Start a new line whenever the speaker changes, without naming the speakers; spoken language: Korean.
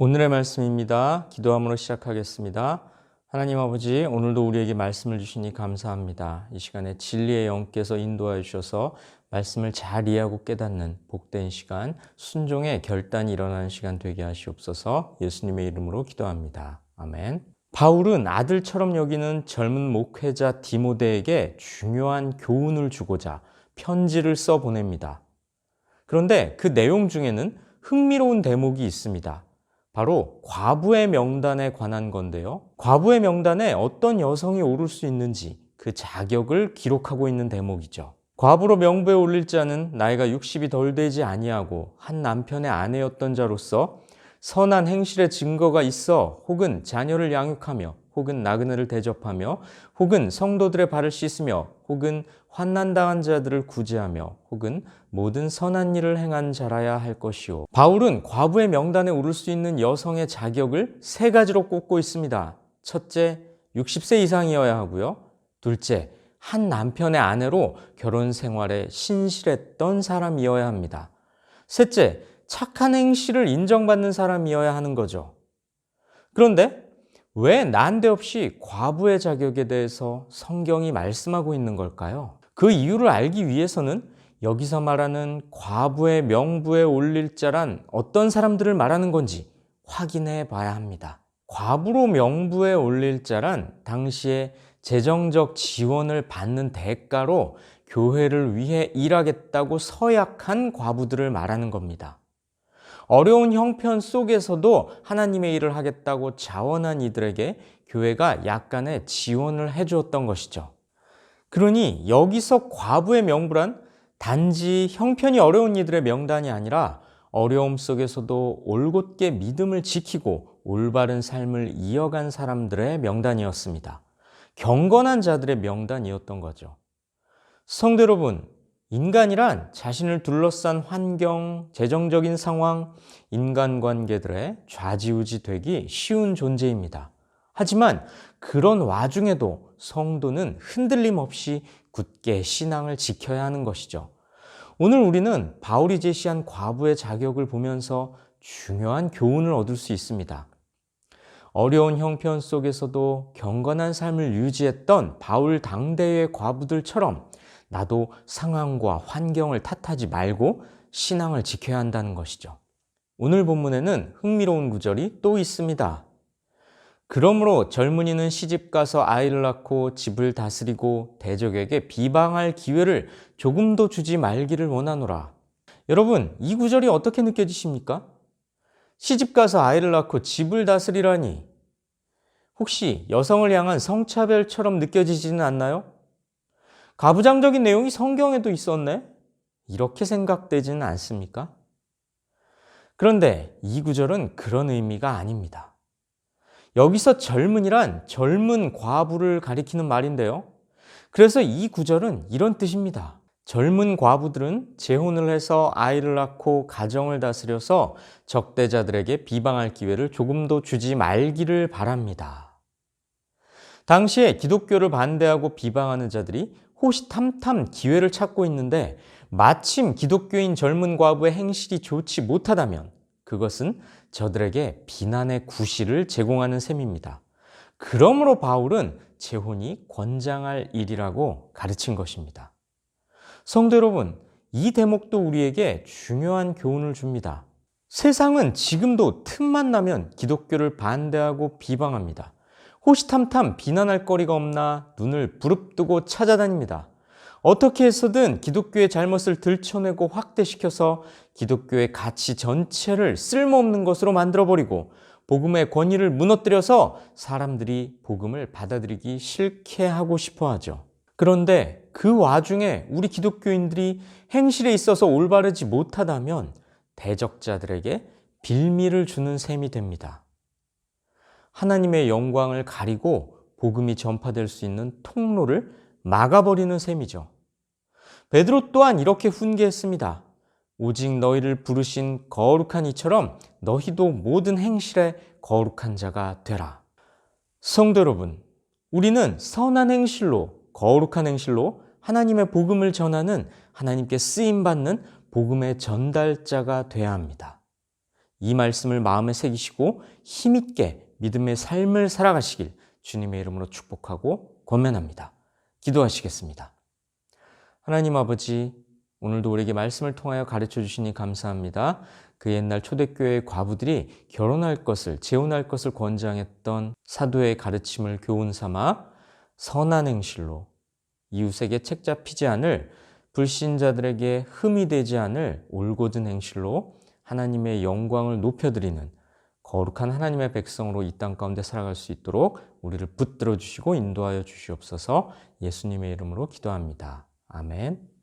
오늘의 말씀입니다. 기도함으로 시작하겠습니다. 하나님 아버지, 오늘도 우리에게 말씀을 주시니 감사합니다. 이 시간에 진리의 영께서 인도하여 주셔서 말씀을 잘 이해하고 깨닫는 복된 시간, 순종의 결단이 일어나는 시간 되게 하시옵소서. 예수님의 이름으로 기도합니다. 아멘. 바울은 아들처럼 여기는 젊은 목회자 디모데에게 중요한 교훈을 주고자 편지를 써 보냅니다. 그런데 그 내용 중에는 흥미로운 대목이 있습니다. 바로 과부의 명단에 관한 건데요. 과부의 명단에 어떤 여성이 오를 수 있는지 그 자격을 기록하고 있는 대목이죠. 과부로 명부에 올릴 자는 나이가 60이 덜 되지 아니하고 한 남편의 아내였던 자로서 선한 행실의 증거가 있어 혹은 자녀를 양육하며 혹은 나그네를 대접하며 혹은 성도들의 발을 씻으며 혹은 환난당한 자들을 구제하며 혹은 모든 선한 일을 행한 자라야 할 것이요. 바울은 과부의 명단에 오를 수 있는 여성의 자격을 세 가지로 꼽고 있습니다. 첫째, 60세 이상이어야 하고요. 둘째, 한 남편의 아내로 결혼 생활에 신실했던 사람이어야 합니다. 셋째, 착한 행실을 인정받는 사람이어야 하는 거죠. 그런데 왜 난데없이 과부의 자격에 대해서 성경이 말씀하고 있는 걸까요? 그 이유를 알기 위해서는 여기서 말하는 과부의 명부에 올릴 자란 어떤 사람들을 말하는 건지 확인해 봐야 합니다. 과부로 명부에 올릴 자란 당시에 재정적 지원을 받는 대가로 교회를 위해 일하겠다고 서약한 과부들을 말하는 겁니다. 어려운 형편 속에서도 하나님의 일을 하겠다고 자원한 이들에게 교회가 약간의 지원을 해주었던 것이죠. 그러니 여기서 과부의 명부란 단지 형편이 어려운 이들의 명단이 아니라 어려움 속에서도 올곧게 믿음을 지키고 올바른 삶을 이어간 사람들의 명단이었습니다. 경건한 자들의 명단이었던 거죠. 성도 여러분, 인간이란 자신을 둘러싼 환경, 재정적인 상황, 인간관계들에 좌지우지 되기 쉬운 존재입니다. 하지만 그런 와중에도 성도는 흔들림 없이 굳게 신앙을 지켜야 하는 것이죠. 오늘 우리는 바울이 제시한 과부의 자격을 보면서 중요한 교훈을 얻을 수 있습니다. 어려운 형편 속에서도 경건한 삶을 유지했던 바울 당대의 과부들처럼 나도 상황과 환경을 탓하지 말고 신앙을 지켜야 한다는 것이죠. 오늘 본문에는 흥미로운 구절이 또 있습니다. 그러므로 젊은이는 시집가서 아이를 낳고 집을 다스리고 대적에게 비방할 기회를 조금도 주지 말기를 원하노라. 여러분, 이 구절이 어떻게 느껴지십니까? 시집가서 아이를 낳고 집을 다스리라니 혹시 여성을 향한 성차별처럼 느껴지지는 않나요? 가부장적인 내용이 성경에도 있었네? 이렇게 생각되지는 않습니까? 그런데 이 구절은 그런 의미가 아닙니다. 여기서 젊은이란 젊은 과부를 가리키는 말인데요. 그래서 이 구절은 이런 뜻입니다. 젊은 과부들은 재혼을 해서 아이를 낳고 가정을 다스려서 적대자들에게 비방할 기회를 조금도 주지 말기를 바랍니다. 당시에 기독교를 반대하고 비방하는 자들이 호시탐탐 기회를 찾고 있는데 마침 기독교인 젊은 과부의 행실이 좋지 못하다면 그것은 저들에게 비난의 구실을 제공하는 셈입니다. 그러므로 바울은 재혼이 권장할 일이라고 가르친 것입니다. 성도 여러분, 이 대목도 우리에게 중요한 교훈을 줍니다. 세상은 지금도 틈만 나면 기독교를 반대하고 비방합니다. 호시탐탐 비난할 거리가 없나 눈을 부릅뜨고 찾아다닙니다. 어떻게 해서든 기독교의 잘못을 들춰내고 확대시켜서 기독교의 가치 전체를 쓸모없는 것으로 만들어버리고 복음의 권위를 무너뜨려서 사람들이 복음을 받아들이기 싫게 하고 싶어 하죠. 그런데 그 와중에 우리 기독교인들이 행실에 있어서 올바르지 못하다면 대적자들에게 빌미를 주는 셈이 됩니다. 하나님의 영광을 가리고 복음이 전파될 수 있는 통로를 막아버리는 셈이죠. 베드로 또한 이렇게 훈계했습니다. 오직 너희를 부르신 거룩한 이처럼 너희도 모든 행실에 거룩한 자가 되라. 성도 여러분, 우리는 선한 행실로, 거룩한 행실로 하나님의 복음을 전하는 하나님께 쓰임받는 복음의 전달자가 되어야 합니다. 이 말씀을 마음에 새기시고 힘있게 믿음의 삶을 살아가시길 주님의 이름으로 축복하고 권면합니다. 기도하시겠습니다. 하나님 아버지, 오늘도 우리에게 말씀을 통하여 가르쳐 주시니 감사합니다. 그 옛날 초대교회의 과부들이 결혼할 것을, 재혼할 것을 권장했던 사도의 가르침을 교훈 삼아 선한 행실로 이웃에게 책 잡히지 않을, 불신자들에게 흠이 되지 않을 올곧은 행실로 하나님의 영광을 높여드리는 거룩한 하나님의 백성으로 이 땅 가운데 살아갈 수 있도록 우리를 붙들어 주시고 인도하여 주시옵소서. 예수님의 이름으로 기도합니다. 아멘.